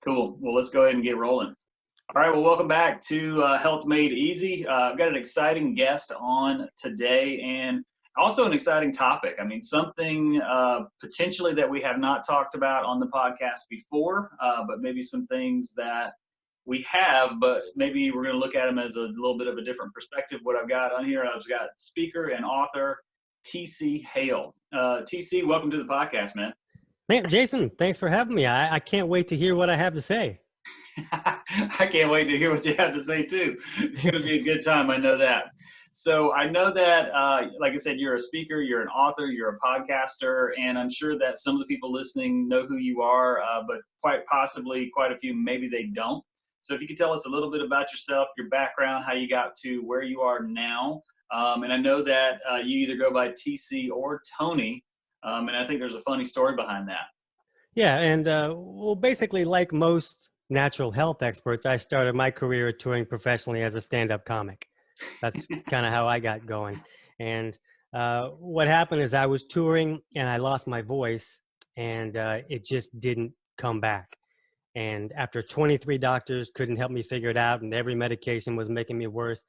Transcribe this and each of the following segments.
Cool. Well, let's go ahead and get rolling. All right. Well, welcome back to Health Made Easy. I've got an exciting guest on today and also an exciting topic. I mean, something potentially that we have not talked about on the podcast before, but maybe some things that we have, but maybe we're going to look at them as a little bit of a different perspective. What I've got on here, I've got speaker and author TC Hale. TC, welcome to the podcast, man. Man, Jason, thanks for having me. I can't wait to hear what I have to say. I can't wait to hear what you have to say too. It's going to be a good time. I know that. So I know that, like I said, you're a speaker, you're an author, you're a podcaster, and I'm sure that some of the people listening know who you are, but quite possibly quite a few, maybe they don't. So if you could tell us a little bit about yourself, your background, how you got to where you are now. And I know that you either go by TC or Tony. And I think there's a funny story behind that. Yeah, and well, basically, like most natural health experts, I started my career touring professionally as a stand-up comic. That's kind of how I got going. And what happened is I was touring and I lost my voice, and it just didn't come back. And after 23 doctors couldn't help me figure it out, and every medication was making me worse,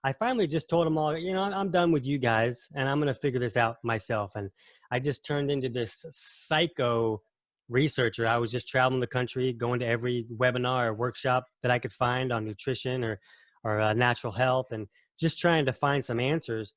I finally just told them all, I'm done with you guys, and I'm going to figure this out myself. And I just turned into this psycho researcher. I was just traveling the country, going to every webinar or workshop that I could find on nutrition or natural health, and just trying to find some answers.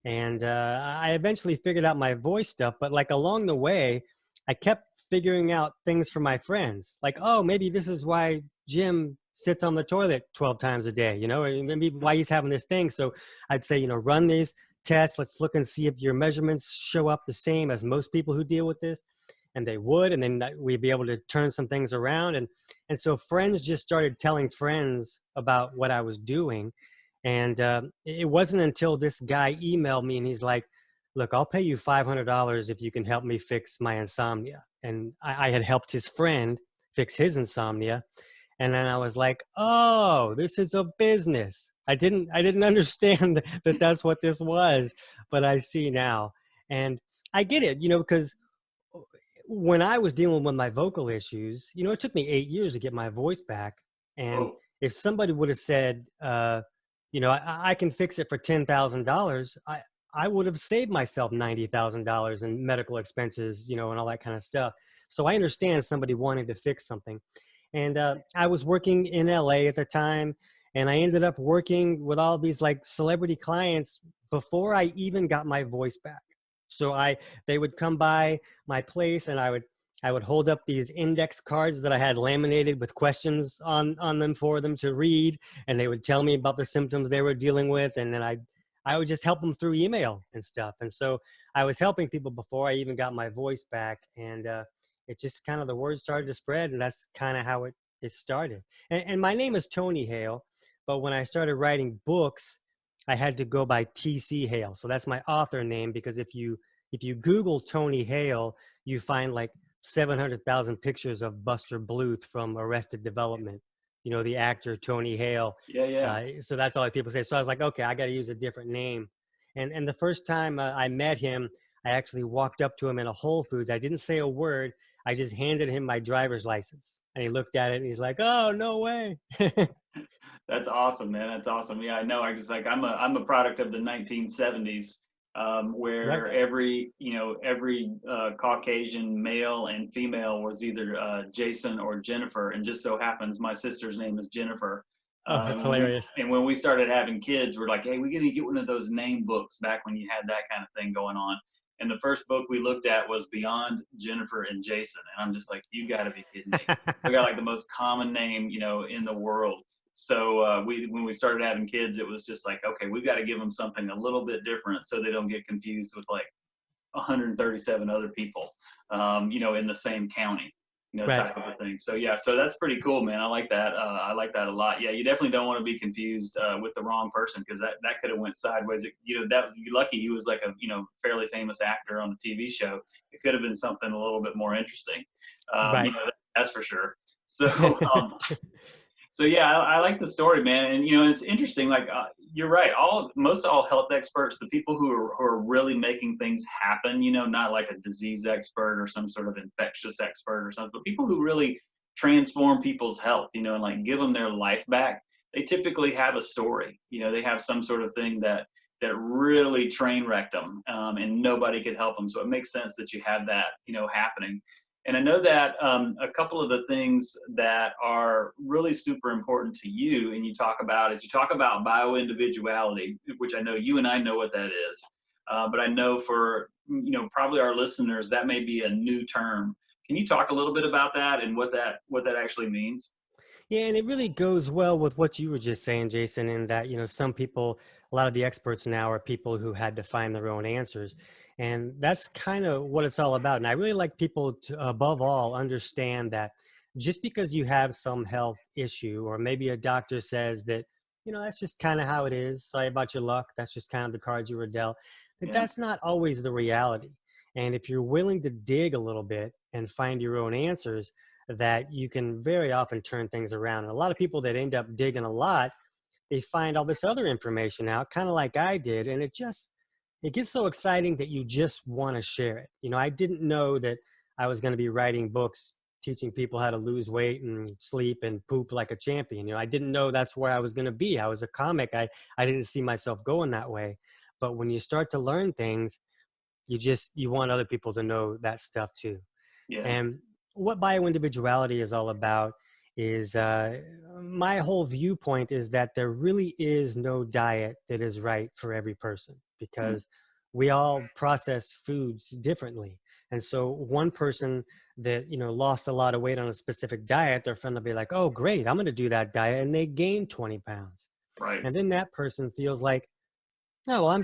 And I eventually figured out my voice stuff, but like along the way, I kept figuring out things for my friends. Like, oh, maybe this is why Jim sits on the toilet 12 times a day, maybe why he's having this thing. So I'd say, run these tests. Let's look and see if your measurements show up the same as most people who deal with this. And they would, and then we'd be able to turn some things around. And so friends just started telling friends about what I was doing. And it wasn't until this guy emailed me and he's like, look, I'll pay you $500 if you can help me fix my insomnia. And I had helped his friend fix his insomnia. And then I was like, oh, this is a business. I didn't understand that that's what this was, but I see now. And I get it, because when I was dealing with my vocal issues, it took me 8 years to get my voice back. And if somebody would have said, I can fix it for $10,000, I would have saved myself $90,000 in medical expenses, and all that kind of stuff. So I understand somebody wanting to fix something. And I was working in LA at the time, and I ended up working with all these like celebrity clients before I even got my voice back. So they would come by my place, and I would hold up these index cards that I had laminated with questions on them for them to read, and they would tell me about the symptoms they were dealing with, and then I would just help them through email and stuff. And so I was helping people before I even got my voice back, and it just kind of, the word started to spread, and that's kind of how it started. And my name is Tony Hale, but when I started writing books, I had to go by TC Hale. So that's my author name, because if you Google Tony Hale, you find like 700,000 pictures of Buster Bluth from Arrested Development, the actor Tony Hale. Yeah. So that's all people say. So I was like, okay, I got to use a different name. And the first time I met him, I actually walked up to him in a Whole Foods. I didn't say a word. I just handed him my driver's license, and he looked at it and he's like, oh, no way. That's awesome, man. That's awesome. Yeah, I know. I'm a product of the 1970s, where Right. every Caucasian male and female was either Jason or Jennifer, and just so happens my sister's name is Jennifer. Oh, that's hilarious. And when we started having kids, we're like, hey, we got to get one of those name books back when you had that kind of thing going on. And the first book we looked at was Beyond Jennifer and Jason. And I'm just like, you got to be kidding me. We got like the most common name, in the world. So when we started having kids, it was just like, okay, we've got to give them something a little bit different so they don't get confused with like 137 other people, in the same county, Right. type of a thing. So yeah, so that's pretty cool, man. I like that. I like that a lot. Yeah, you definitely don't want to be confused with the wrong person, because that could have went sideways. You're lucky he was like a fairly famous actor on a TV show. It could have been something a little bit more interesting. Right. That's for sure. So. So yeah, I like the story, man. And it's interesting. Like you're right. Most all health experts, the people who are really making things happen, not like a disease expert or some sort of infectious expert or something, but people who really transform people's health, you know, and like give them their life back, they typically have a story. You know, they have some sort of thing that really train wrecked them, and nobody could help them. So it makes sense that you have that, you know, happening. And I know that a couple of the things that are really super important to you, and you talk about bio-individuality, which I know you and I know what that is. But I know for, you know, probably our listeners, that may be a new term. Can you talk a little bit about that and what that actually means? Yeah, and it really goes well with what you were just saying, Jason, in that, you know, some people, a lot of the experts now are people who had to find their own answers. And that's kind of what it's all about. And I really like people to, above all, understand that just because you have some health issue, or maybe a doctor says that, you know, that's just kind of how it is. Sorry about your luck. That's just kind of the cards you were dealt. But Yeah, that's not always the reality. And if you're willing to dig a little bit and find your own answers, that you can very often turn things around. And a lot of people that end up digging a lot, they find all this other information out, kind of like I did. And it gets so exciting that you just want to share it. You know, I didn't know that I was going to be writing books teaching people how to lose weight and sleep and poop like a champion. You know, I didn't know that's where I was going to be. I was a comic. I didn't see myself going that way. But when you start to learn things, you want other people to know that stuff too. yeah, And what bio-individuality is all about is my whole viewpoint is that there really is no diet that is right for every person, mm, because we all process foods differently. And so one person that, you know, lost a lot of weight on a specific diet, their friend will be like, oh, great, I'm going to do that diet. And they gain 20 pounds. right. And then that person feels like, no, well,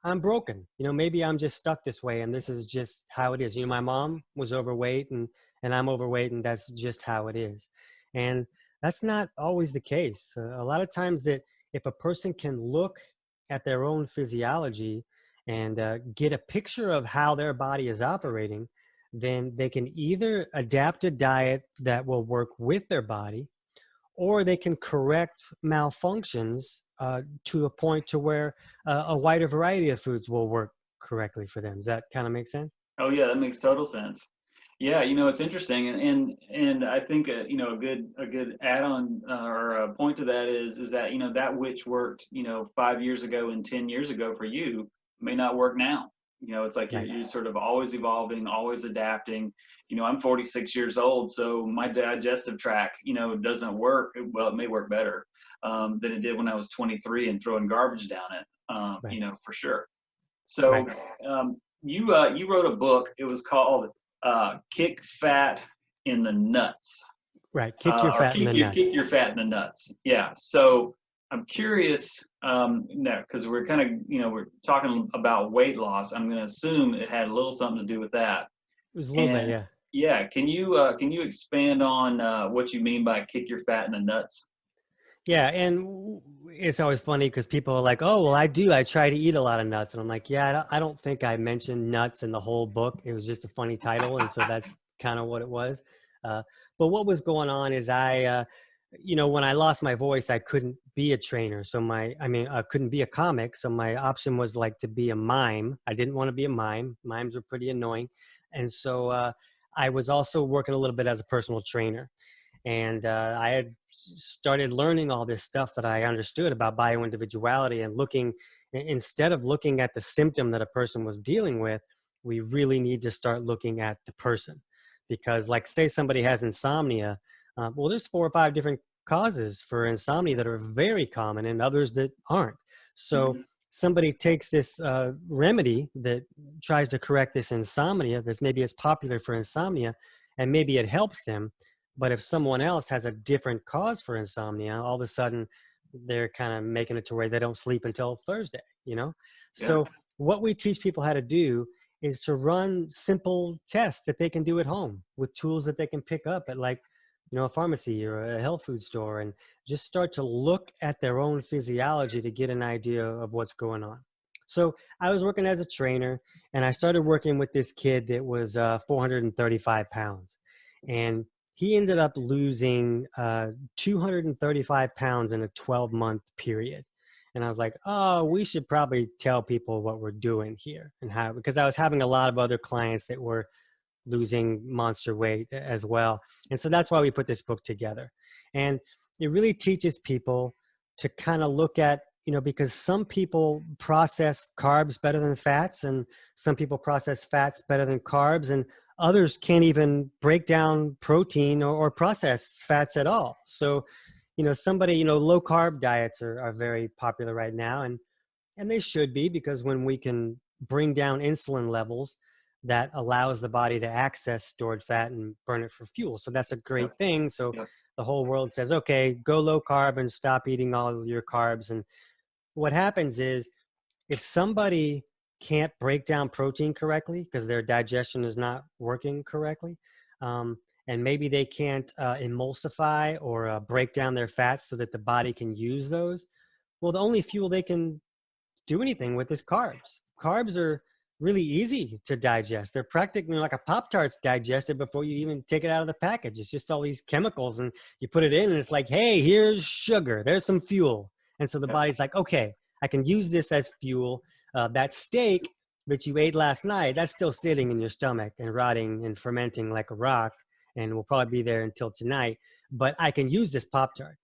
I'm broken. You know, maybe I'm just stuck this way and this is just how it is. You know, my mom was overweight and I'm overweight and that's just how it is. And that's not always the case. A lot of times that if a person can look at their own physiology and get a picture of how their body is operating, then they can either adapt a diet that will work with their body, or they can correct malfunctions to a point to where a wider variety of foods will work correctly for them. Does that kind of make sense? Oh yeah, that makes total sense. Yeah, you know, it's interesting, and I think you know, a good add-on or a point to that is that, you know, that which worked, you know, 5 years ago and 10 years ago for you may not work now. You know, it's like Right. you're sort of always evolving, always adapting. You know, I'm 46 years old, so my digestive tract, you know, doesn't work. Well, it may work better than it did when I was 23 and throwing garbage down it. Right. You know, for sure. Right. So you wrote a book. It was called "Kick Fat in the Nuts," Right. Kick your or fat in the nuts. kick your fat in the nuts." Yeah. So I'm curious, now because we're kind of, you know, we're talking about weight loss. I'm going to assume it had a little something to do with that. It was a little bit, And yeah. yeah, can you expand on what you mean by "kick your fat in the nuts"? Yeah, and it's always funny because people are like, "Oh, well, I do. I try to eat a lot of nuts," and I'm like, "Yeah, I don't think I mentioned nuts in the whole book. It was just a funny title, and so that's kind of what it was." Uh, but what was going on is you know, when I lost my voice, I couldn't be a trainer. So I couldn't be a comic. So my option was like to be a mime. I didn't want to be a mime. Mimes were pretty annoying, and so I was also working a little bit as a personal trainer. And I had started learning all this stuff that I understood about bioindividuality, and instead of looking at the symptom that a person was dealing with, we really need to start looking at the person. Because, like, say somebody has insomnia, well, there's 4 or 5 different causes for insomnia that are very common and others that aren't. So Mhm. somebody takes this remedy that tries to correct this insomnia that's maybe it's popular for insomnia, and maybe it helps them. But if someone else has a different cause for insomnia, all of a sudden they're kind of making it to where they don't sleep until Thursday, you know? Yeah. So what we teach people how to do is to run simple tests that they can do at home with tools that they can pick up at, like, you know, a pharmacy or a health food store, and just start to look at their own physiology to get an idea of what's going on. So I was working as a trainer, and I started working with this kid that was 435 pounds. And he ended up losing 235 pounds in a 12-month period. And I was like, oh, we should probably tell people what we're doing here and how, because I was having a lot of other clients that were losing monster weight as well. And so that's why we put this book together. And it really teaches people to kind of look at, because some people process carbs better than fats, and some people process fats better than carbs, and others can't even break down protein or process fats at all. So, low carb diets are very popular right now, and they should be, because when we can bring down insulin levels, that allows the body to access stored fat and burn it for fuel. So that's a great thing. So the whole world says, okay, go low carb and stop eating all your carbs. And what happens is, if somebody can't break down protein correctly because their digestion is not working correctly, and maybe they can't emulsify or break down their fats so that the body can use those, well, the only fuel they can do anything with is carbs. Carbs are really easy to digest. They're practically like a Pop-Tart's digested before you even take it out of the package. It's just all these chemicals, and you put it in and it's like, hey, here's sugar. There's some fuel. And so the body's like, okay, I can use this as fuel. That steak that you ate last night, that's still sitting in your stomach and rotting and fermenting like a rock, and will probably be there until tonight. But I can use this Pop-Tart.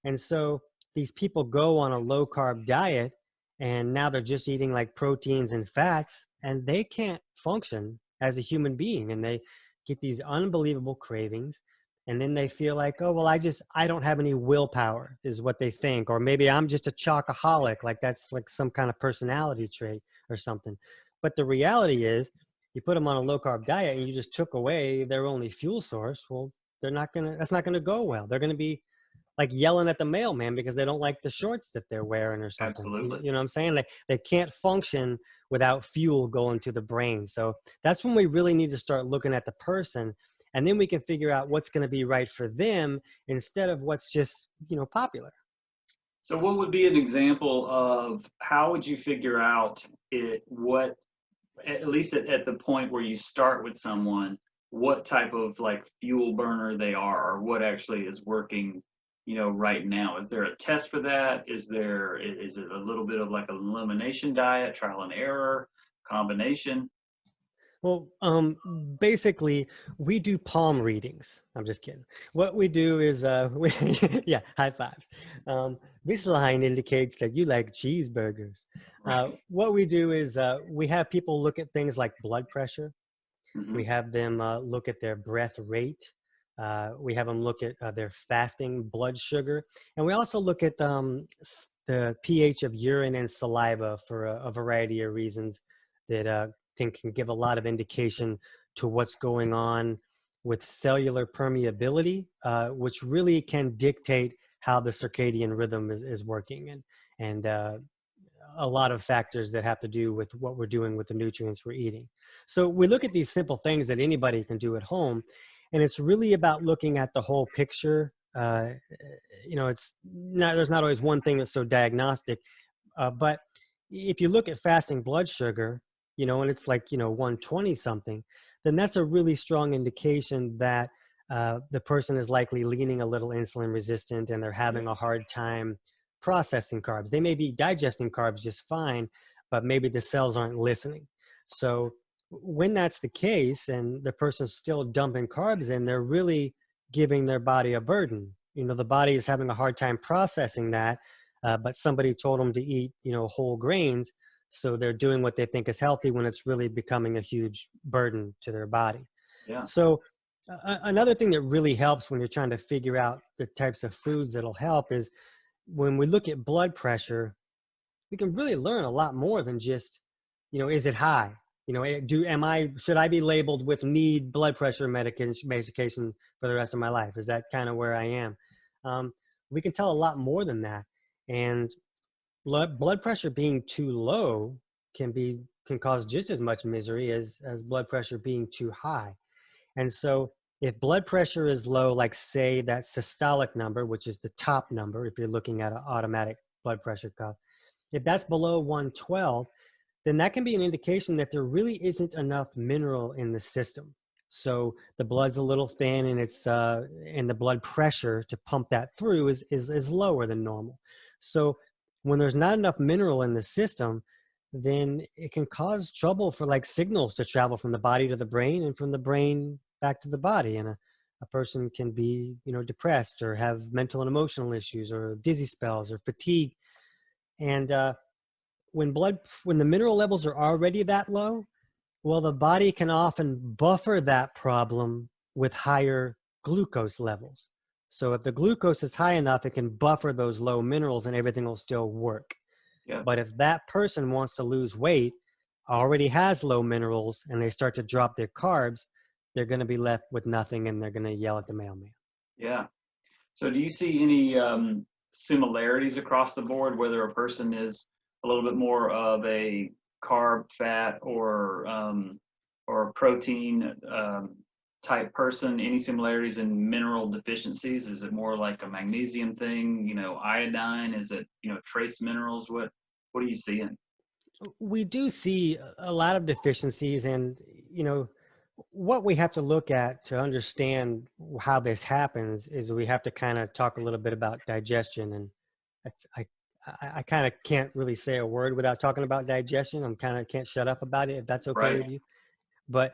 And so these people go on a low carb diet, and now they're just eating like proteins and fats, and they can't function as a human being. And they get these unbelievable cravings. And then they feel like, oh, well, I don't have any willpower, is what they think. Or maybe I'm just a chocoholic, like that's like some kind of personality trait or something. But the reality is, you put them on a low carb diet and you just took away their only fuel source. Well, that's not gonna go well. They're gonna be like yelling at the mailman because they don't like the shorts that they're wearing or something. Absolutely. You know what I'm saying? They can't function without fuel going to the brain. So that's when we really need to start looking at the person, and then we can figure out what's going to be right for them instead of what's just, popular. So what would be an example of how would you figure out what, at least at the point where you start with someone, what type of like fuel burner they are, or what actually is working, right now? Is there a test for that? Is it a little bit of like an elimination diet, trial and error, combination? Well, basically, we do palm readings. I'm just kidding. What we do is, yeah, high fives. This line indicates that you like cheeseburgers. What we do is we have people look at things like blood pressure. Mm-hmm. We have them look at their breath rate. We have them look at their fasting blood sugar. And we also look at the pH of urine and saliva for a variety of reasons that can give a lot of indication to what's going on with cellular permeability, which really can dictate how the circadian rhythm is working, and a lot of factors that have to do with what we're doing with the nutrients we're eating. So we look at these simple things that anybody can do at home, and it's really about looking at the whole picture. It's not, there's not always one thing that's so diagnostic, but if you look at fasting blood sugar, and it's like, 120 something, then that's a really strong indication that the person is likely leaning a little insulin resistant, and they're having a hard time processing carbs. They may be digesting carbs just fine, but maybe the cells aren't listening. So when that's the case and the person's still dumping carbs in, they're really giving their body a burden. The body is having a hard time processing that, but somebody told them to eat, whole grains. So they're doing what they think is healthy when it's really becoming a huge burden to their body. Yeah. So another thing that really helps when you're trying to figure out the types of foods that'll help is when we look at blood pressure, we can really learn a lot more than just, is it high? Should I be labeled with need blood pressure medication for the rest of my life? Is that kind of where I am? We can tell a lot more than that. And blood pressure being too low can cause just as much misery as blood pressure being too high. And so if blood pressure is low, like say that systolic number, which is the top number, if you're looking at an automatic blood pressure cuff, if that's below 112, then that can be an indication that there really isn't enough mineral in the system. So the blood's a little thin, and and the blood pressure to pump that through is lower than normal. So when there's not enough mineral in the system, then it can cause trouble for like signals to travel from the body to the brain and from the brain back to the body. And a person can be, depressed or have mental and emotional issues or dizzy spells or fatigue. And when the mineral levels are already that low, well, the body can often buffer that problem with higher glucose levels. So if the glucose is high enough, it can buffer those low minerals and everything will still work. Yeah. But if that person wants to lose weight, already has low minerals, and they start to drop their carbs, they're going to be left with nothing and they're going to yell at the mailman. Yeah. So do you see any similarities across the board, whether a person is a little bit more of a carb, fat, or protein type person? Any similarities in mineral deficiencies? Is it more like a magnesium thing? Iodine? Is it trace minerals? What are you seeing? We do see a lot of deficiencies, and what we have to look at to understand how this happens is we have to kind of talk a little bit about digestion. And I kind of can't really say a word without talking about digestion. I'm kind of can't shut up about it, if that's okay Right. with you. But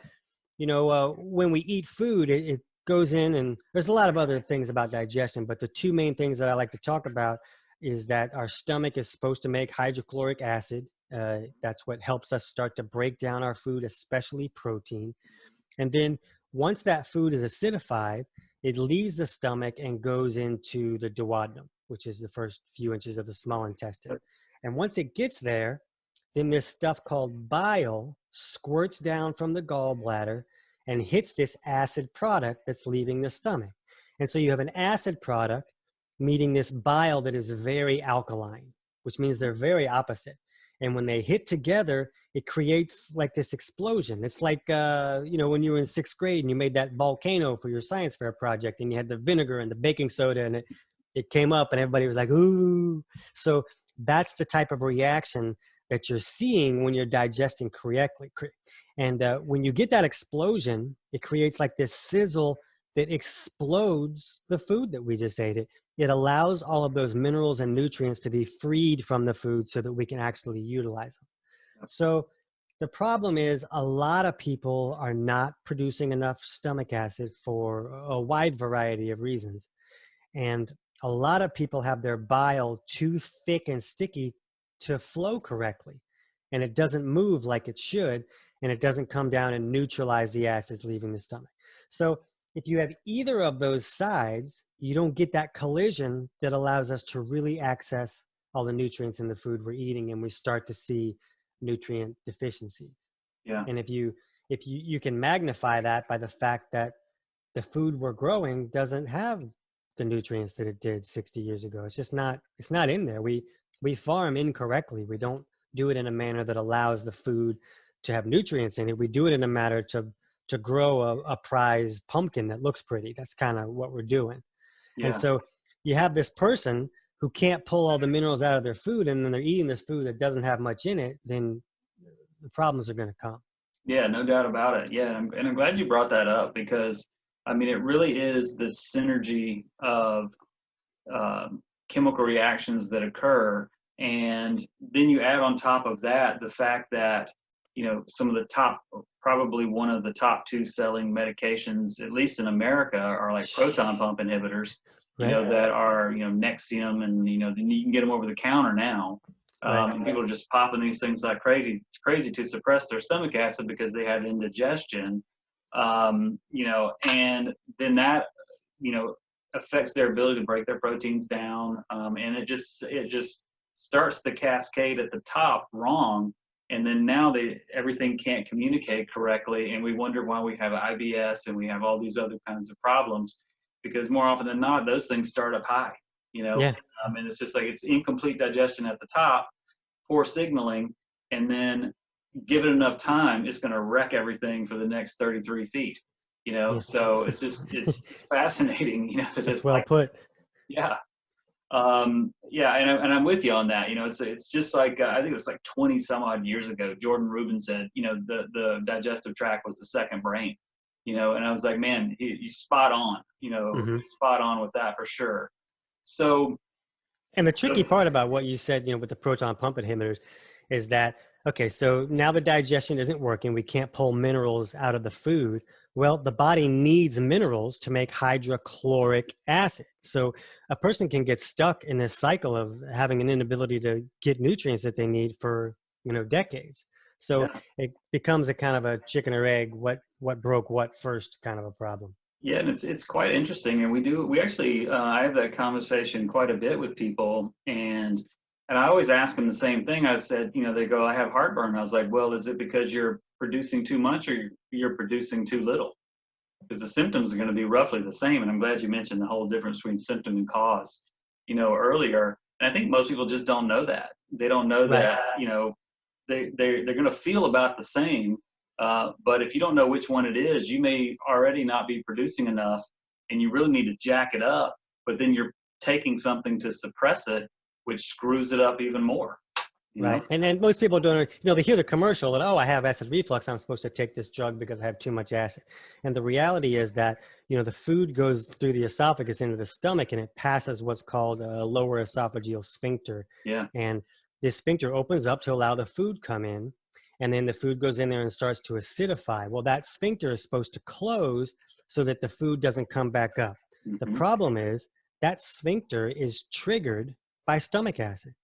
when we eat food, it goes in, and there's a lot of other things about digestion, but the two main things that I like to talk about is that our stomach is supposed to make hydrochloric acid. That's what helps us start to break down our food, especially protein. And then once that food is acidified, it leaves the stomach and goes into the duodenum, which is the first few inches of the small intestine. And once it gets there, then this stuff called bile squirts down from the gallbladder and hits this acid product that's leaving the stomach. And so you have an acid product meeting this bile that is very alkaline, which means they're very opposite. And when they hit together, it creates like this explosion. It's like, when you were in 6th grade and you made that volcano for your science fair project and you had the vinegar and the baking soda and it came up and everybody was like, ooh. So that's the type of reaction that you're seeing when you're digesting correctly. And when you get that explosion, it creates like this sizzle that explodes the food that we just ate. It allows all of those minerals and nutrients to be freed from the food so that we can actually utilize them. So the problem is a lot of people are not producing enough stomach acid for a wide variety of reasons. And a lot of people have their bile too thick and sticky to flow correctly. And it doesn't move like it should, and it doesn't come down and neutralize the acids leaving the stomach. So if you have either of those sides, you don't get that collision that allows us to really access all the nutrients in the food we're eating, and we start to see nutrient deficiencies. Yeah. And if you can magnify that by the fact that the food we're growing doesn't have the nutrients that it did 60 years ago. It's not in there. We farm incorrectly. We don't do it in a manner that allows the food to have nutrients in it. We do it in a manner to grow a prize pumpkin that looks pretty. That's kind of what we're doing. Yeah. And so you have this person who can't pull all the minerals out of their food, and then they're eating this food that doesn't have much in it, then the problems are going to come. Yeah, no doubt about it. Yeah, and I'm glad you brought that up because, I mean, it really is the synergy of chemical reactions that occur. And then you add on top of that the fact that, some of the top, probably one of the top 2 selling medications, at least in America, are like proton pump inhibitors, Right. that are, Nexium, and, then you can get them over the counter now. Right. And people are just popping these things like crazy to suppress their stomach acid because they have indigestion, and then that, affects their ability to break their proteins down, and it just starts the cascade at the top wrong, and then now everything can't communicate correctly, and we wonder why we have IBS and we have all these other kinds of problems, because more often than not those things start up high, Yeah. and it's just like it's incomplete digestion at the top, poor signaling, and then give it enough time, it's going to wreck everything for the next 33 feet. Yeah. So it's fascinating, that That's it's well like, put. yeah. Yeah, and I'm with you on that. It's just like, I think it was like 20 some odd years ago, Jordan Rubin said, the digestive tract was the second brain, and I was like, man, he's spot on, spot on with that for sure. So, And the tricky part about what you said, with the proton pump inhibitors is that Okay, so now the digestion isn't working. We can't pull minerals out of the food. Well, the body needs minerals to make hydrochloric acid. So a person can get stuck in this cycle of having an inability to get nutrients that they need for, decades. So Yeah. it becomes a kind of a chicken or egg, what broke what first kind of a problem. Yeah, and it's quite interesting, and we actually I have that conversation quite a bit with people, and I always ask them the same thing. I said, they go, I have heartburn. I was like, well, is it because you're producing too much or you're producing too little? Because the symptoms are going to be roughly the same. And I'm glad you mentioned the whole difference between symptom and cause, earlier. And I think most people just don't know that. They don't know Right. that, they're going to feel about the same. But if you don't know which one it is, you may already not be producing enough and you really need to jack it up. But then you're taking something to suppress it, which screws it up even more. Right. And then most people don't, they hear the commercial that, oh, I have acid reflux. I'm supposed to take this drug because I have too much acid. And the reality is that, the food goes through the esophagus into the stomach and it passes what's called a lower esophageal sphincter. Yeah. And this sphincter opens up to allow the food come in. And then the food goes in there and starts to acidify. Well, that sphincter is supposed to close so that the food doesn't come back up. The Mm-hmm. problem is that sphincter is triggered by stomach acid.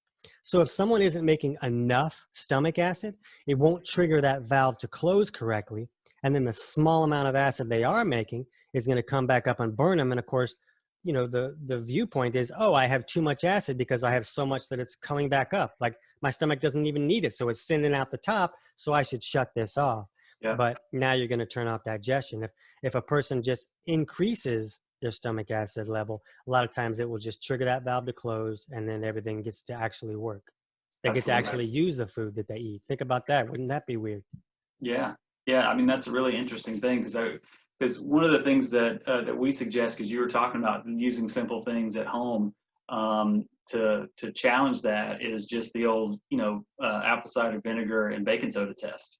So if someone isn't making enough stomach acid, it won't trigger that valve to close correctly. And then the small amount of acid they are making is going to come back up and burn them. And of course, the viewpoint is, oh, I have too much acid because I have so much that it's coming back up. Like my stomach doesn't even need it. So it's sending out the top. So I should shut this off. Yeah. But now you're going to turn off digestion. If a person just increases their stomach acid level, a lot of times it will just trigger that valve to close and then everything gets to actually work. They get to Absolutely. actually use the food that they eat. Think about that. Wouldn't that be weird? Yeah, yeah. I mean, that's a really interesting thing because one of the things that we suggest, because you were talking about using simple things at home to challenge that, is just the old apple cider vinegar and baking soda test.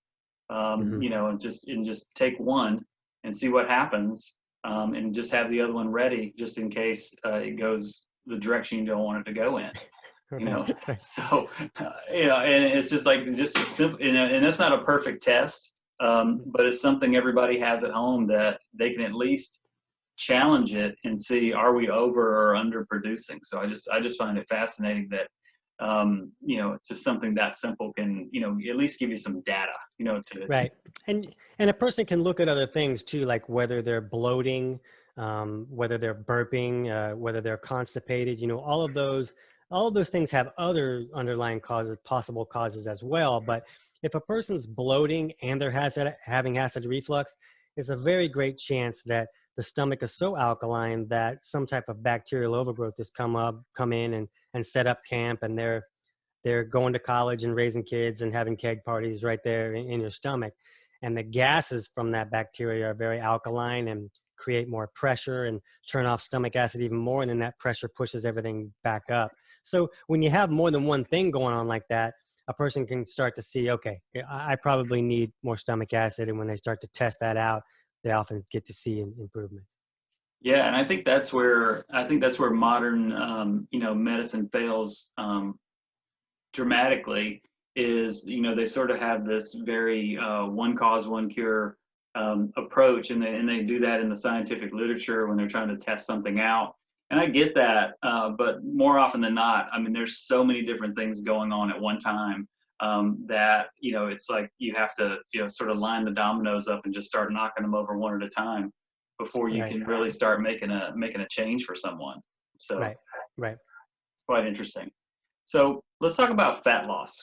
And just take one and see what happens, and just have the other one ready just in case it goes the direction you don't want it to go in. So and it's just like just a simple, and that's not a perfect test, but it's something everybody has at home that they can at least challenge it and see, are we over or under producing? So I just find it fascinating that it's just something that simple can at least give you some data Right. And a person can look at other things too, like whether they're bloating, whether they're burping, whether they're constipated, all of those things have other underlying causes, possible causes as well. But if a person's bloating and they're having acid reflux, it's a very great chance that the stomach is so alkaline that some type of bacterial overgrowth has come in and set up camp, and they're going to college and raising kids and having keg parties right there in your stomach. And the gases from that bacteria are very alkaline and create more pressure and turn off stomach acid even more. And then that pressure pushes everything back up. So when you have more than one thing going on like that, a person can start to see, okay, I probably need more stomach acid. And when they start to test that out, they often get to see improvements. Yeah, and I think that's where modern medicine fails dramatically, is they sort of have this very one cause one cure approach, and they do that in the scientific literature when they're trying to test something out. And I get that, but more often than not, I mean, there's so many different things going on at one time that it's like you have to sort of line the dominoes up and just start knocking them over one at a time before you can really start making a change for someone. So right. it's quite interesting. So let's talk about fat loss,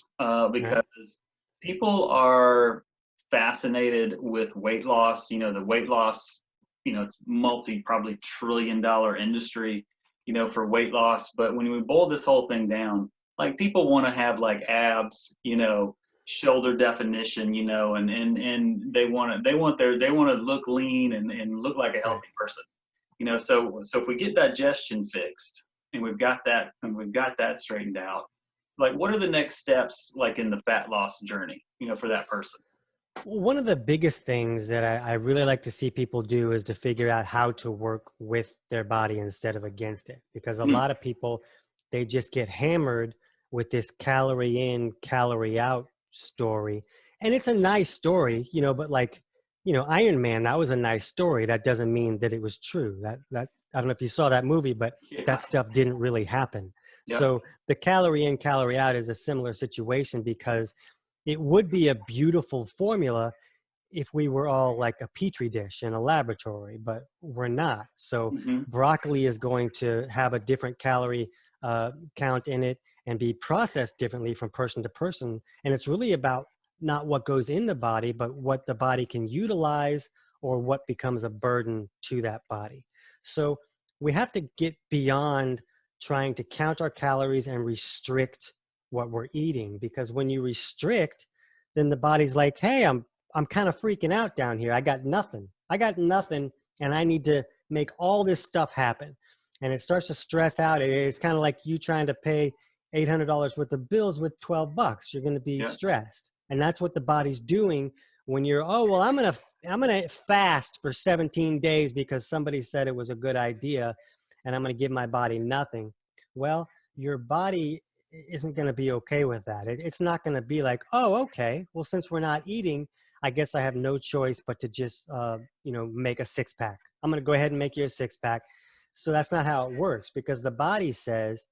because people are fascinated with weight loss. The weight loss, it's probably $1 trillion industry, for weight loss. But when we boil this whole thing down, like people want to have like abs, shoulder definition, and they want to look lean and look like a healthy person, So if we get digestion fixed, and we've got that straightened out, like what are the next steps like in the fat loss journey, for that person? One of the biggest things that I really like to see people do is to figure out how to work with their body instead of against it. Because a lot of people, they just get hammered with this calorie in, calorie out story. And it's a nice story, but like, Iron Man, that was a nice story. That doesn't mean that it was true. That I don't know if you saw that movie, but that Yeah. stuff didn't really happen. Yep. So the calorie in, calorie out is a similar situation, because it would be a beautiful formula if we were all like a petri dish in a laboratory, but we're not. So Hmm. broccoli is going to have a different calorie count in it and be processed differently from person to person. And it's really about not what goes in the body, but what the body can utilize or what becomes a burden to that body. So we have to get beyond trying to count our calories and restrict what we're eating, because when you restrict, then the body's like, hey, I'm kind of freaking out down here. I got nothing. And I need to make all this stuff happen. And it starts to stress out. It's kind of like you trying to pay $800 worth of bills with 12 bucks. You're going to be Yeah. stressed. And that's what the body's doing when you're, oh, well, I'm going to fast for 17 days because somebody said it was a good idea, and I'm going to give my body nothing. Well, your body isn't going to be okay with that. It's not going to be like, oh, okay, well, since we're not eating, I guess I have no choice but to just, make a 6-pack. I'm going to go ahead and make you a 6-pack. So that's not how it works, because the body says,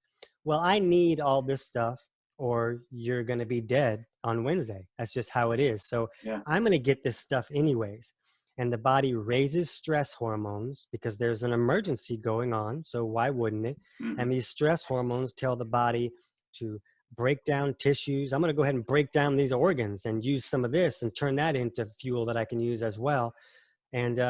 well, I need all this stuff or you're going to be dead on Wednesday. That's just how it is. So Yeah. I'm going to get this stuff anyways. And the body raises stress hormones because there's an emergency going on. So why wouldn't it? Hmm. And these stress hormones tell the body to break down tissues. I'm going to go ahead and break down these organs and use some of this and turn that into fuel that I can use as well. And,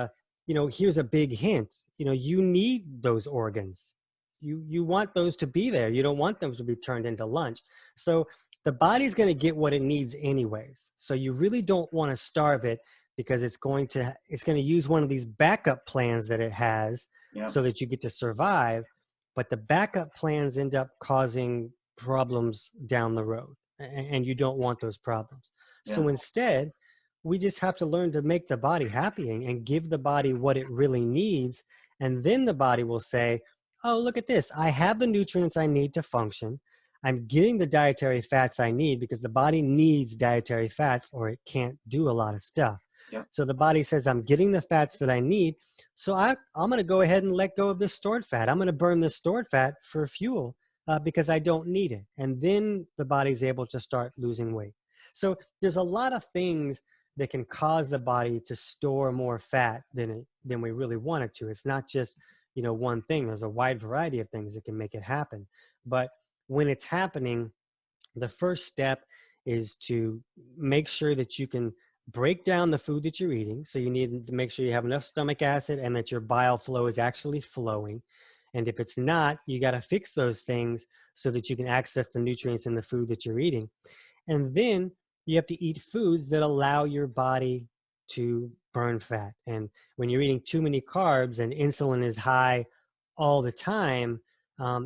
here's a big hint. You need those organs. You want those to be there. You don't want them to be turned into lunch. So the body's going to get what it needs anyways. So you really don't want to starve it, because it's going to use one of these backup plans that it has Yeah. so that you get to survive. But the backup plans end up causing problems down the road, and you don't want those problems. Yeah. So instead, we just have to learn to make the body happy and give the body what it really needs. And then the body will say, oh, look at this. I have the nutrients I need to function. I'm getting the dietary fats I need, because the body needs dietary fats or it can't do a lot of stuff. Yeah. So the body says, I'm getting the fats that I need. So I'm going to go ahead and let go of this stored fat. I'm going to burn this stored fat for fuel because I don't need it. And then the body's able to start losing weight. So there's a lot of things that can cause the body to store more fat than we really want it to. It's not just, one thing. There's a wide variety of things that can make it happen. But when it's happening, the first step is to make sure that you can break down the food that you're eating. So you need to make sure you have enough stomach acid and that your bile flow is actually flowing. And if it's not, you got to fix those things so that you can access the nutrients in the food that you're eating. And then you have to eat foods that allow your body to burn fat. And when you're eating too many carbs and insulin is high all the time,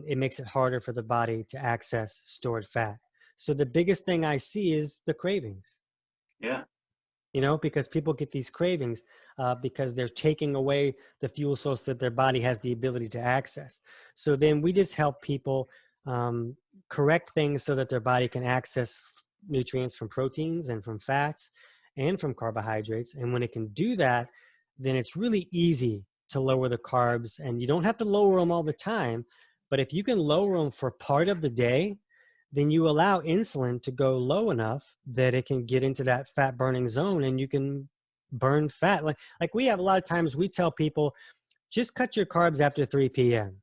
it makes it harder for the body to access stored fat. So the biggest thing I see is the cravings. Yeah. Because people get these cravings because they're taking away the fuel source that their body has the ability to access. So then we just help people correct things so that their body can access nutrients from proteins and from fats and from carbohydrates. And when it can do that, then it's really easy to lower the carbs, and you don't have to lower them all the time. But if you can lower them for part of the day, then you allow insulin to go low enough that it can get into that fat burning zone and you can burn fat. Like we have a lot of times we tell people, just cut your carbs after 3 p.m.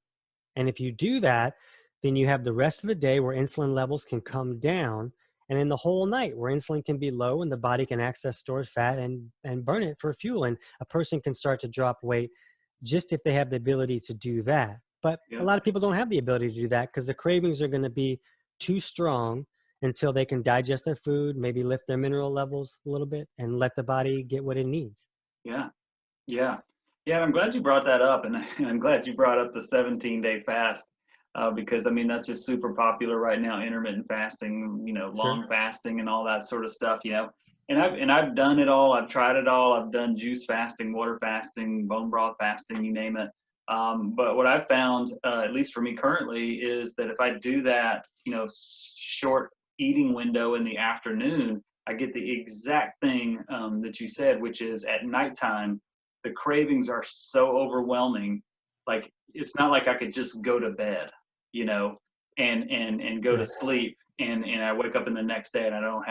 And if you do that, then you have the rest of the day where insulin levels can come down, and in the whole night where insulin can be low and the body can access stored fat and burn it for fuel. And a person can start to drop weight just if they have the ability to do that. But Yeah. a lot of people don't have the ability to do that because the cravings are going to be too strong until they can digest their food, maybe lift their mineral levels a little bit and let the body get what it needs. Yeah. Yeah. Yeah. And I'm glad you brought that up. And I'm glad you brought up the 17-day fast because, I mean, that's just super popular right now. Intermittent fasting, long Sure. fasting and all that sort of stuff, And I've done it all. I've tried it all. I've done juice fasting, water fasting, bone broth fasting, you name it. But what I've found, at least for me currently, is that if I do that, short eating window in the afternoon, I get the exact thing that you said, which is at nighttime, the cravings are so overwhelming. Like it's not like I could just go to bed, you know, and go to Right. sleep, and I wake up in the next day and I don't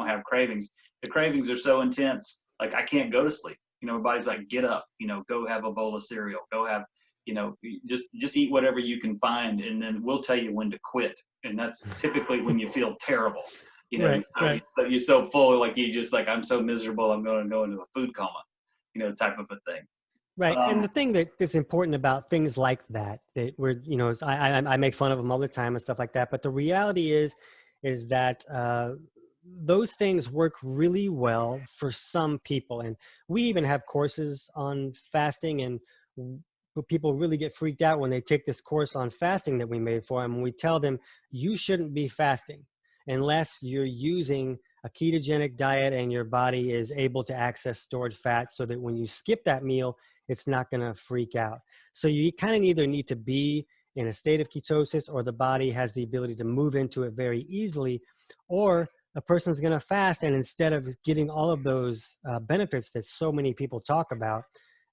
have cravings. The cravings are so intense, like I can't go to sleep. You know, my body's like, get up, you know, go have a bowl of cereal, go have, you know, just eat whatever you can find, and then we'll tell you when to quit. And that's typically when you feel terrible. You know, Right. Right. you're so full, like you just like, I'm so miserable, I'm going to go into a food coma, you know, type of a thing. Right. And Um, the thing that is important about things like that, that we're, you know, is I make fun of them all the time and stuff like that. But the reality is that those things work really well for some people. And we even have courses on fasting, and people really get freaked out when they take this course on fasting that we made for them. And we tell them, you shouldn't be fasting unless you're using a ketogenic diet and your body is able to access stored fat, so that when you skip that meal, it's not going to freak out. So you kind of either need to be in a state of ketosis, or the body has the ability to move into it very easily, or a person's going to fast, and instead of getting all of those benefits that so many people talk about,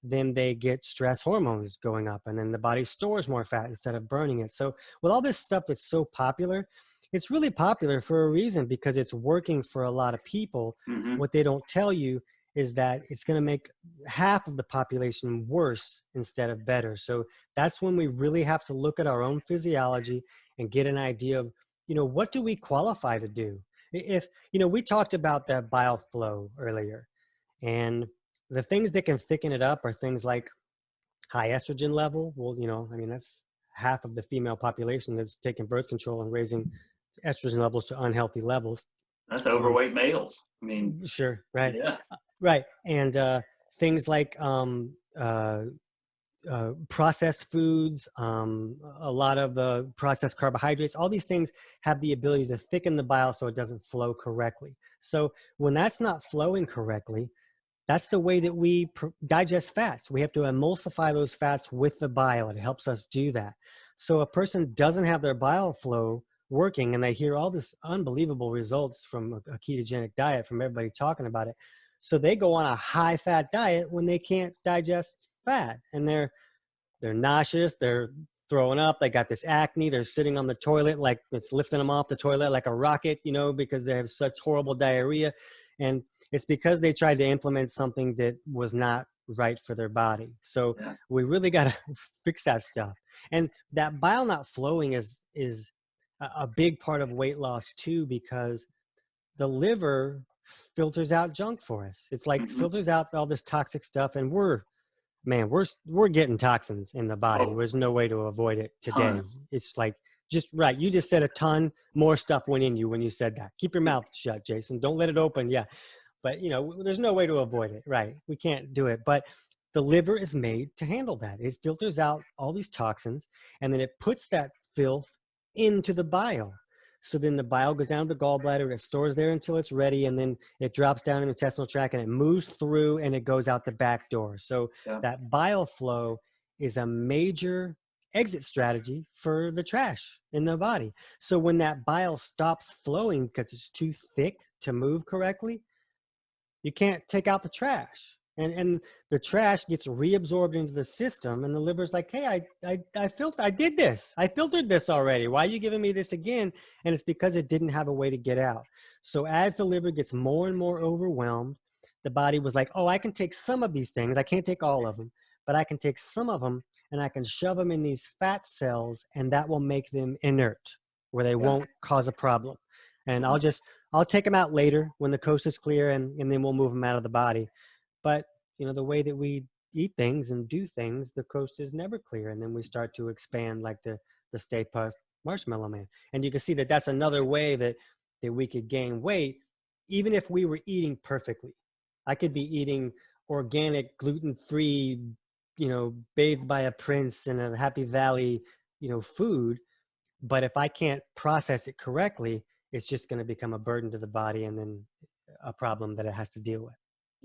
then they get stress hormones going up, and then the body stores more fat instead of burning it. So with all this stuff that's so popular, it's really popular for a reason, because it's working for a lot of people. mhm. What they don't tell you is that it's going to make half of the population worse instead of better. So that's when we really have to look at our own physiology and get an idea of, you know, what do we qualify to do? If, you know, we talked about that bile flow earlier, and the things that can thicken it up are things like high estrogen level. Well, you know, I mean, that's half of the female population that's taking birth control and raising estrogen levels to unhealthy levels. That's Um, overweight males. I mean, sure, right. yeah. Right. And things like processed foods, a lot of the processed carbohydrates, all these things have the ability to thicken the bile so it doesn't flow correctly. So when that's not flowing correctly, that's the way that we digest fats. We have to emulsify those fats with the bile. It helps us do that. So a person doesn't have their bile flow working, and they hear all this unbelievable results from a ketogenic diet, from everybody talking about it. So they go on a high fat diet when they can't digest fat, and they're nauseous, they're throwing up, they got this acne, they're sitting on the toilet like it's lifting them off the toilet like a rocket, you know, because they have such horrible diarrhea. And it's because they tried to implement something that was not right for their body. So Yeah. we really got to fix that stuff. And that bile not flowing is a big part of weight loss too, because the liver filters out junk for us. It's like Mhm. filters out all this toxic stuff, and we're getting toxins in the body. Oh, There's no way to avoid it today. tons. It's like, just right. You just said a ton more stuff went in you when you said that. Keep your mouth shut, Jason. Don't let it open. Yeah. But you know, there's no way to avoid it. Right. We can't do it. But the liver is made to handle that. It filters out all these toxins, and then it puts that filth into the bile. So then the bile goes down to the gallbladder, it stores there until it's ready, and then it drops down in the intestinal tract, and it moves through and it goes out the back door. So Yeah. that bile flow is a major exit strategy for the trash in the body. So when that bile stops flowing because it's too thick to move correctly, you can't take out the trash. And the trash gets reabsorbed into the system, and the liver's like, hey, I did this. I filtered this already. Why are you giving me this again? And it's because it didn't have a way to get out. So as the liver gets more and more overwhelmed, the body was like, oh, I can take some of these things. I can't take all of them, but I can take some of them, and I can shove them in these fat cells, and that will make them inert, where they Yeah. won't cause a problem. And Yeah. I'll take them out later when the coast is clear, and then we'll move them out of the body. But, you know, the way that we eat things and do things, the coast is never clear. And then we start to expand like the Stay Puft Marshmallow Man. And you can see that that's another way that we could gain weight, even if we were eating perfectly. I could be eating organic, gluten-free, you know, bathed by a prince in a Happy Valley, you know, food. But if I can't process it correctly, it's just going to become a burden to the body, and then a problem that it has to deal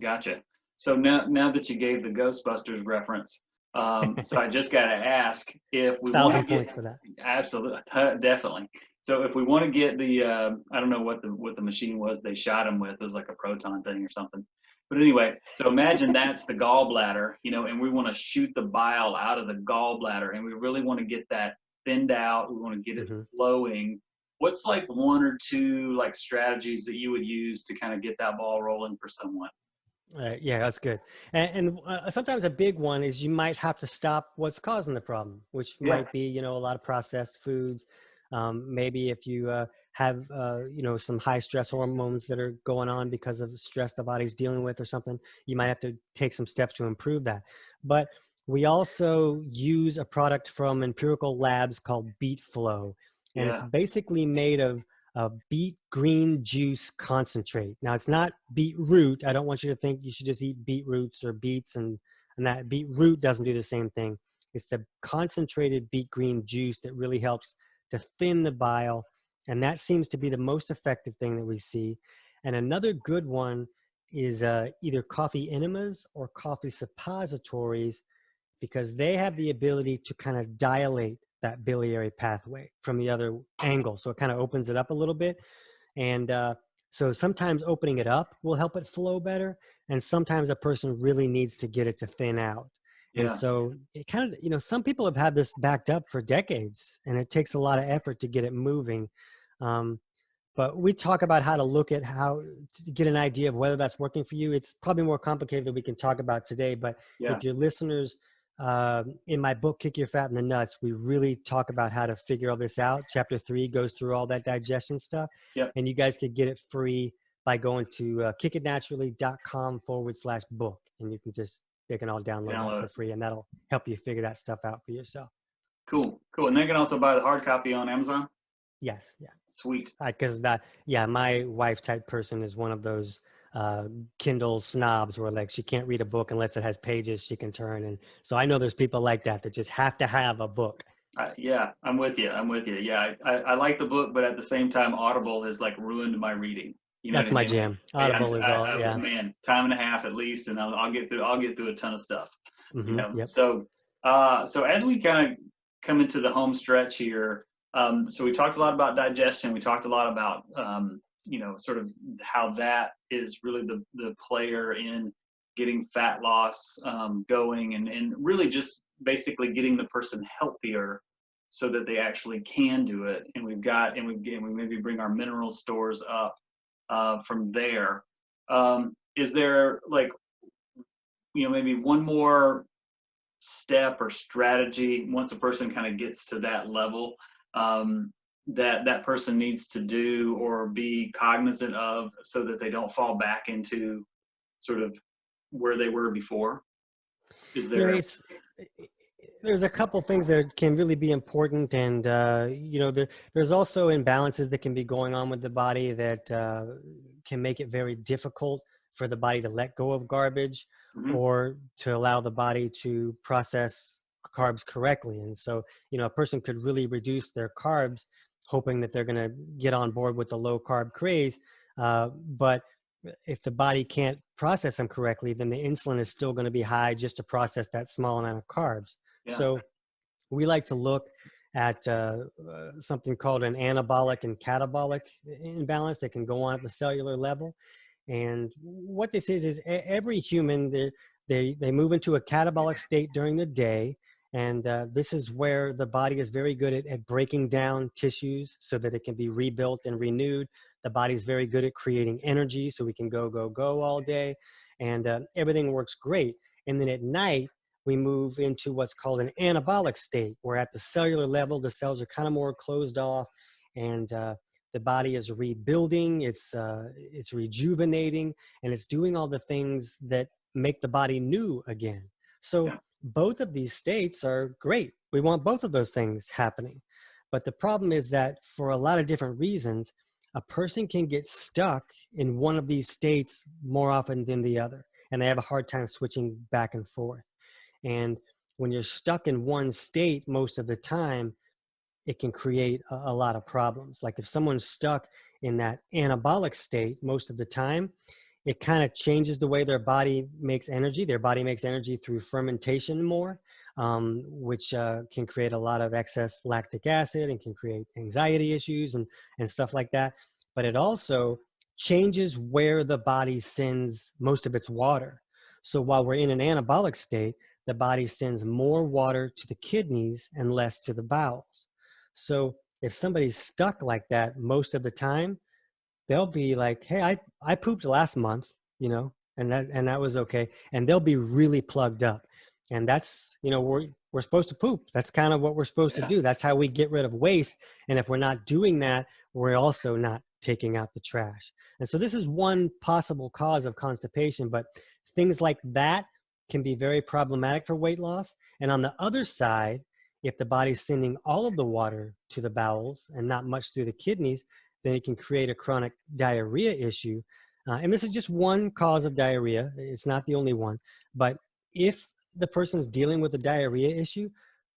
Gotcha. So now that you gave the Ghostbusters reference, with. so I just got to ask, if we want to 1,000 get, points for that. absolutely, definitely, So if we want to get the, I don't know what the machine was they shot him with. It was like a proton thing or something. But anyway, so imagine that's the gallbladder, and we want to shoot the bile out of the gallbladder, and we really want to get that thinned out. We want to get it Mm-hmm. flowing. What's like one or two like strategies that you would use to kind of get that ball rolling for someone? Yeah, that's good. And sometimes a big one is you might have to stop what's causing the problem, which Yeah, might be, a lot of processed foods. Maybe if you have, some high stress hormones that are going on because of stress the body's dealing with or something, you might have to take some steps to improve that. But we also use a product from empirical labs called Beet Flow, and it's yeah, basically made of beet green juice concentrate. Now, it's not beetroot. I don't want you to think you should just eat beetroots or beets, and that beetroot doesn't do the same thing. It's the concentrated beet green juice that really helps to thin the bile, and that seems to be the most effective thing that we see. And another good one is either coffee enemas or coffee suppositories, because they have the ability to kind of dilate that biliary pathway from the other angle. So it kind of opens it up a little bit. And so sometimes opening it up will help it flow better. And sometimes a person really needs to get it to thin out. And yeah, so it kind of, some people have had this backed up for decades, and it takes a lot of effort to get it moving. Um, but we talk about how to look at how to get an idea of whether that's working for you. It's probably more complicated than we can talk about today. But yeah. if your listeners, in my book, Kick Your Fat in the Nuts, we really talk about how to figure all this out. Chapter 3 goes through all that digestion stuff. Yep. And you guys could get it free by going to kickitnaturally.com/book. And they can all download that Download for it. free. And that'll help you figure that stuff out for yourself. Cool, cool. And they can also buy the hard copy on Amazon. Yes. Yeah. Sweet. Because my wife type person is one of those Kindle snobs where like she can't read a book unless it has pages she can turn. And so I know there's people like that just have to have a book. Yeah, I'm with you. I'm with you. Yeah, I like the book, but at the same time, Audible has like ruined my reading. You know what That's I my mean? jam. Audible is all. Yeah. Man, time and a half at least, and I'll get through a ton of stuff. Yep. So as we kind of come into the home stretch here, so we talked a lot about digestion. We talked a lot about sort of how that is really the player in getting fat loss going, and really just basically getting the person healthier so that they actually can do it. And we maybe bring our mineral stores up from there. Is there like maybe one more step or strategy once a person kind of gets to that level that person needs to do or be cognizant of so that they don't fall back into sort of where they were before? Is there? There's a couple things that can really be important, and there's also imbalances that can be going on with the body that can make it very difficult for the body to let go of garbage Mhm. or to allow the body to process carbs correctly. And so, a person could really reduce their carbs, hoping that they're going to get on board with the low carb craze. But if the body can't process them correctly, then the insulin is still going to be high just to process that small amount of carbs. Yeah. So we like to look at something called an anabolic and catabolic imbalance that can go on at the cellular level. And what this is every human, they move into a catabolic state during the day. And this is where the body is very good at breaking down tissues so that it can be rebuilt and renewed. The body is very good at creating energy so we can go all day. And everything works great. And then at night, we move into what's called an anabolic state, where at the cellular level, the cells are kind of more closed off, and the body is rebuilding, it's rejuvenating, and it's doing all the things that make the body new again. So Yeah. both of these states are great. We want both of those things happening. But the problem is that for a lot of different reasons, a person can get stuck in one of these states more often than the other, and they have a hard time switching back and forth. And when you're stuck in one state most of the time, it can create a lot of problems. Like if someone's stuck in that anabolic state most of the time, it kind of changes the way their body makes energy. Their body makes energy through fermentation more. which can create a lot of excess lactic acid and can create anxiety issues and stuff like that. But it also changes where the body sends most of its water. So while we're in an anabolic state, the body sends more water to the kidneys and less to the bowels. So if somebody's stuck like that most of the time, they'll be like, hey, I pooped last month, and that was okay. And they'll be really plugged up. And that's, we're supposed to poop. That's kind of what we're supposed to do. That's how we get rid of waste. And if we're not doing that, we're also not taking out the trash. And so this is one possible cause of constipation, but things like that can be very problematic for weight loss. And on the other side, if the body's sending all of the water to the bowels and not much through the kidneys, then it can create a chronic diarrhea issue. And this is just one cause of diarrhea. It's not the only one. But if the person's dealing with a diarrhea issue,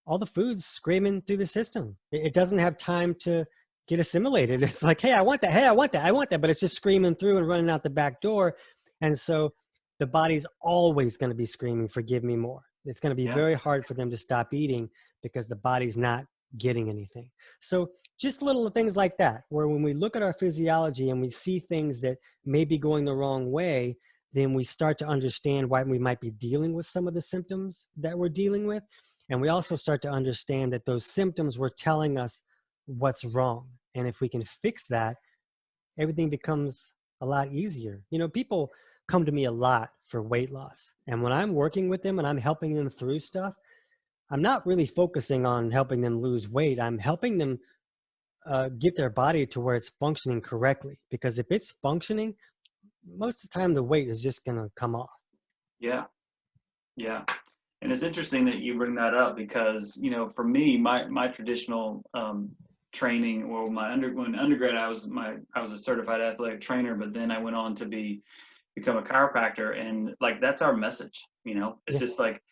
all the food's screaming through the system. It doesn't have time to get assimilated. It's like, hey, I want that. Hey, I want that. I want that. But it's just screaming through and running out the back door. And so the body's always going to be screaming for give me more. It's going to be very hard for them to stop eating because the body's not getting anything. So just little things like that, where when we look at our physiology and we see things that may be going the wrong way, then we start to understand why we might be dealing with some of the symptoms that we're dealing with. And we also start to understand that those symptoms were telling us what's wrong. And if we can fix that, everything becomes a lot easier. People come to me a lot for weight loss. And when I'm working with them and I'm helping them through stuff, I'm not really focusing on helping them lose weight. I'm helping them get their body to where it's functioning correctly. Because if it's functioning, most of the time the weight is just going to come off. Yeah. Yeah. And it's interesting that you bring that up because, for me, my traditional training, well, when undergrad, I was a certified athletic trainer, but then I went on to become a chiropractor, and like, that's our message, it's just like,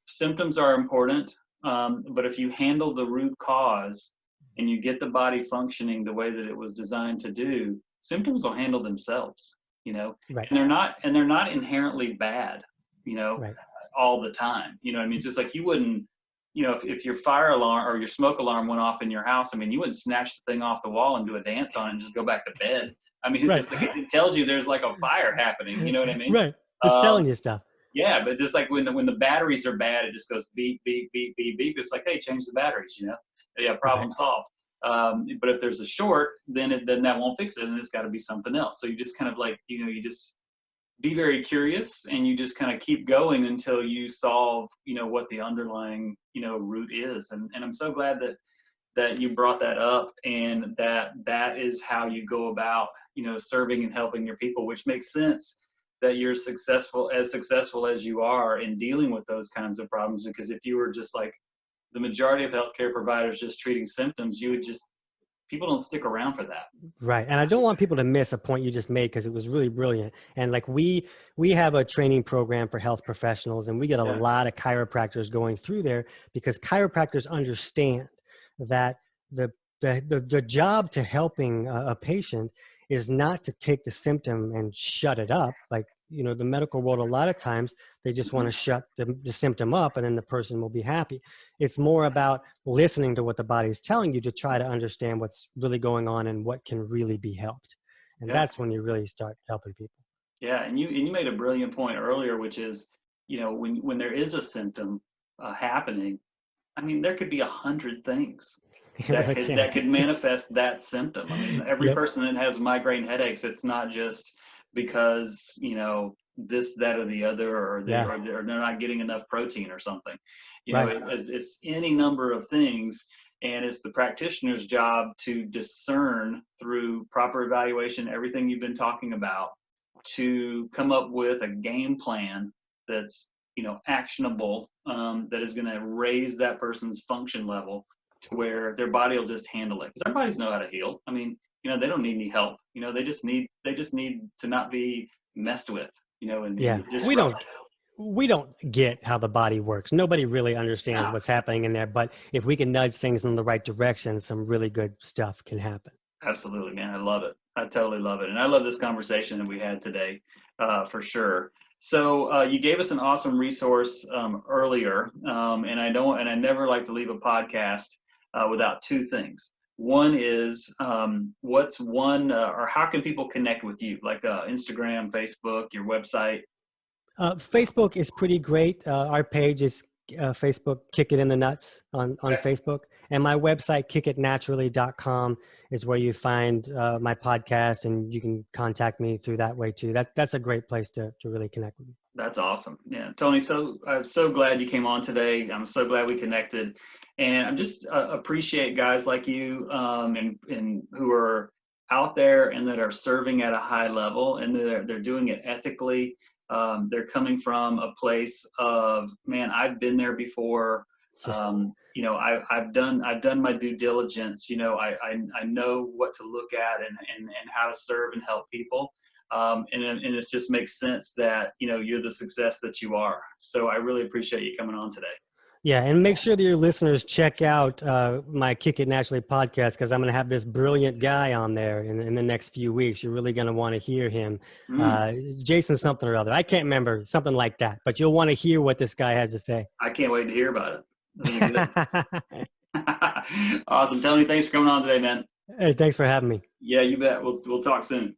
symptoms are important. But if you handle the root cause and you get the body functioning the way that it was designed to do, symptoms will handle themselves, Right. and they're not inherently bad, Right. all the time. It's just like you wouldn't, if your fire alarm or your smoke alarm went off in your house, you wouldn't snatch the thing off the wall and do a dance on it and just go back to bed. It's just like, it tells you there's like a fire happening. You know what I mean? Right. It's telling you stuff. Yeah, but just like when the batteries are bad, it just goes beep, beep, beep, beep, beep. It's like, hey, change the batteries, Yeah, problem solved. But if there's a short, then that won't fix it, and it's got to be something else. So you just kind of like, you just be very curious, and you just kind of keep going until you solve, what the underlying, root is. And I'm so glad that you brought that up, and that is how you go about, serving and helping your people, which makes sense that you're successful as you are in dealing with those kinds of problems. Because if you were just like the majority of healthcare providers just treating symptoms, people don't stick around for that. Right. And I don't want people to miss a point you just made, because it was really brilliant. And like we have a training program for health professionals, and we get a lot of chiropractors going through there, because chiropractors understand that the job to helping a patient is not to take the symptom and shut it up. Like, the medical world, a lot of times they just want to shut the symptom up and then the person will be happy. It's more about listening to what the body is telling you to try to understand what's really going on and what can really be helped. And that's when you really start helping people. Yeah. And you made a brilliant point earlier, which is, when there is a symptom happening, there could be 100 things that could manifest that symptom. Every person that has migraine headaches, it's not just because, this, that, or the other, or they're not getting enough protein or something. It's any number of things. And it's the practitioner's job to discern through proper evaluation, everything you've been talking about, to come up with a game plan that's, actionable, that is going to raise that person's function level to where their body will just handle it. Because our bodies know how to heal. They don't need any help. They just need to not be messed with. We don't get how the body works. Nobody really understands what's happening in there. But if we can nudge things in the right direction, some really good stuff can happen. Absolutely, man. I love it. I totally love it. And I love this conversation that we had today, for sure. So you gave us an awesome resource earlier, and I never like to leave a podcast without two things. One is what's one or how can people connect with you, like Instagram, Facebook, your website? Facebook is pretty great. Our page is Facebook, Kick It in the Nuts on Okay. Facebook. And my website, kickitnaturally.com, is where you find my podcast, and you can contact me through that way too. That's a great place to really connect with me. That's awesome. Yeah, Tony. So I'm so glad you came on today. I'm so glad we connected, and I'm just appreciate guys like you and who are out there and that are serving at a high level, and they're doing it ethically. They're coming from a place of, man, I've been there before. You know, I've done my due diligence. You know, I know what to look at and how to serve and help people. And it just makes sense that, you know, you're the success that you are. So I really appreciate you coming on today. Yeah, and make sure that your listeners check out my Kick It Naturally podcast, because I'm going to have this brilliant guy on there in the next few weeks. You're really going to want to hear him. Jason something or other. I can't remember, something like that. But you'll want to hear what this guy has to say. I can't wait to hear about it. Awesome. Tony, thanks for coming on today, man. Hey, thanks for having me. Yeah, you bet. We'll talk soon.